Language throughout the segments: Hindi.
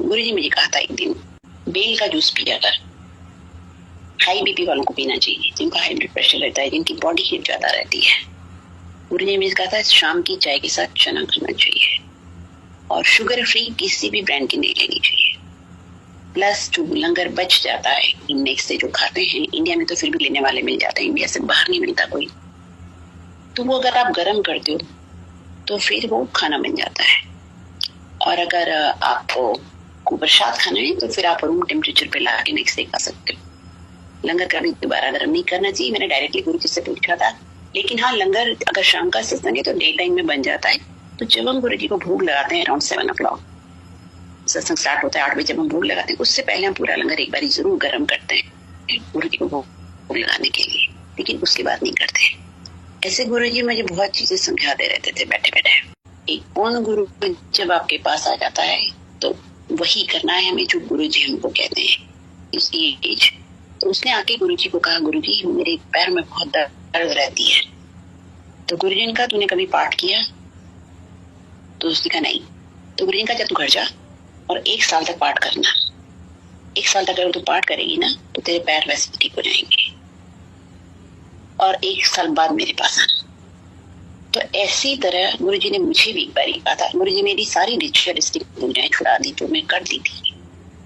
गुरुजी मुझे कहा था एक दिन, बेल का जूस पिया कर। हाई बीपी वालों को पीना चाहिए, जिनका हाई ब्लड प्रेशर रहता है, जिनकी बॉडी हीट ज्यादा रहती है। गुरुजी ने मुझे कहा था शाम की चाय के साथ चना खाना चाहिए और शुगर फ्री किसी भी ब्रांड की नहीं लेनी चाहिए। प्लस जो लंगर बच जाता है नेक्स्ट से जो खाते हैं, इंडिया में तो फिर भी लेने वाले मिल जाते हैं, इंडिया से बाहर नहीं मिलता कोई, तो वो अगर आप गर्म करते हो तो फिर वो खाना बन जाता है। और अगर आपको प्रसाद खाना है तो फिर आप रूम टेम्परेचर पे ला के नेक्स्ट डे खा सकते हो। लंगर कभी दोबारा गर्म नहीं करना चाहिए। मैंने डायरेक्टली गुरु जी से पूछा था, लेकिन हाँ, लंगर अगर शाम का सत्संग है तो डे टाइम में बन जाता है। तो जब हम गुरु जी को भोग लगाते हैं अराउंड 7 o'clock, सत्संग स्टार्ट होता है 8 बजे, जब हम भोग लगाते हैं उससे पहले हम पूरा लंगर एक बार जरूर गर्म करते हैं गुरु जी को भोग लगाने के लिए, लेकिन उसके बाद नहीं करते। ऐसे गुरु जी मुझे बहुत चीजें समझाते रहते थे बैठे बैठे। एक पूर्ण गुरु जब आपके पास आ जाता है तो वही करना है हमें जो गुरु जी हमको कहते हैं इसकी एज। तो उसने आके गुरु जी को कहा, गुरु जी मेरे पैर में बहुत दर्द रहती है। तो गुरु जी ने कहा, तूने कभी पाठ किया? तो उसने कहा नहीं। तो गुरु जी ने कहा, जब तू घर जा और 1 साल तक पाठ करना। 1 साल तक अगर तू पाठ करेगी ना तो तेरे पैर वैसे ठीक हो जाएंगे और 1 साल बाद मेरे पास आना। तो ऐसी तरह गुरुजी ने मुझे भी एक बार कहा था। गुरुजी मेरी सारी रिचुअलिस्टिक पूजाएं छुड़ा दी जो मैं करती थी।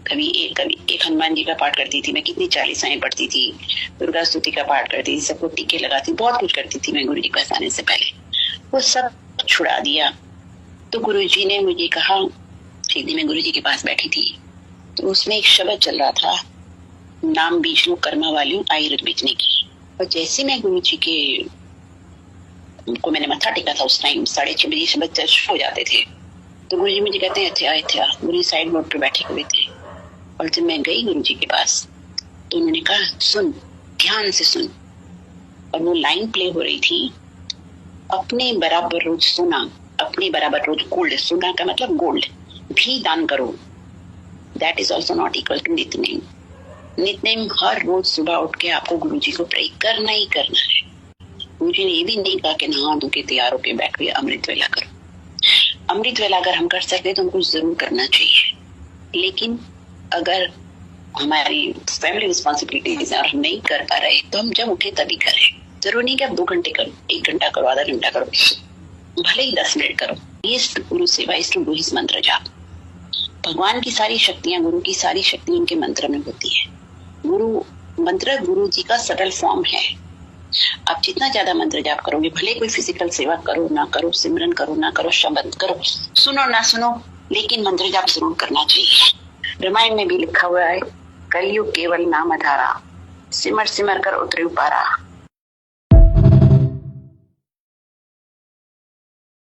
कभी एक हनुमान जी का पाठ करती थी मैं, कितनी चालीसाएं पढ़ती थी, दुर्गा स्तुति का पाठ करती थी, सबको टीके लगाती, बहुत कुछ करती थी मैं गुरुजी के पास आने से पहले। वो सब छुड़ा दिया। तो गुरुजी ने मुझे कहा, एक दिन मैं गुरुजी के पास बैठी थी तो उसमें एक शब्द चल रहा था, नाम बीजनु कर्मा वाली आयुर्वेद बेचने की। और जैसे मैं गुरुजी के उनको मैंने मत्था टेका था, उस टाइम 6:30 बजे शब्द चर्च हो जाते थे। तो गुरुजी मुझे कहते हैं थे आ। गुरुजी साइड बोर्ड पे बैठे हुए थे और जब मैं गई गुरुजी के पास तो उन्होंने कहा, सुन, ध्यान से सुन। और वो लाइन प्ले हो रही थी, अपने बराबर रोज सोना, अपने बराबर रोज गोल्ड। सोना का मतलब गोल्ड भी दान करो। That is also not equal to Nitnem. Nitnem हर रोज सुबह उठ के आपको गुरुजी को प्रे करना ही करना है। गुरुजी ने ये भी नहीं कहा कि नहा धो के तैयार होके बैठ के अमृत वेला करो। अमृत वेला अगर हम कर सकते तो हमको जरूर करना चाहिए, लेकिन अगर हमारी फैमिली रिस्पॉन्सिबिलिटीज और हम नहीं कर पा रहे तो हम जब उठे तभी करें। जरूरी नहीं कि आप 2 घंटे करो, 1 घंटा करो, आधा घंटा करो, भले ही 10 मिनट करो। ये गुरु सेवा, इस गुरु हिस मंत्र जाप। भगवान की सारी शक्तियां, गुरु की सारी शक्ति उनके मंत्र में होती है। गुरु मंत्र गुरु जी का सरल फॉर्म है। आप जितना ज्यादा मंत्र जाप करोगे, भले कोई फिजिकल सेवा करो ना करो, सिमरन करो ना करो, शब्द करो, सुनो ना सुनो, लेकिन मंत्र जाप जरूर करना चाहिए। रामायण में भी लिखा हुआ है, कलयुग केवल नाम आधारा, सिमर सिमर कर उतरे उपारा,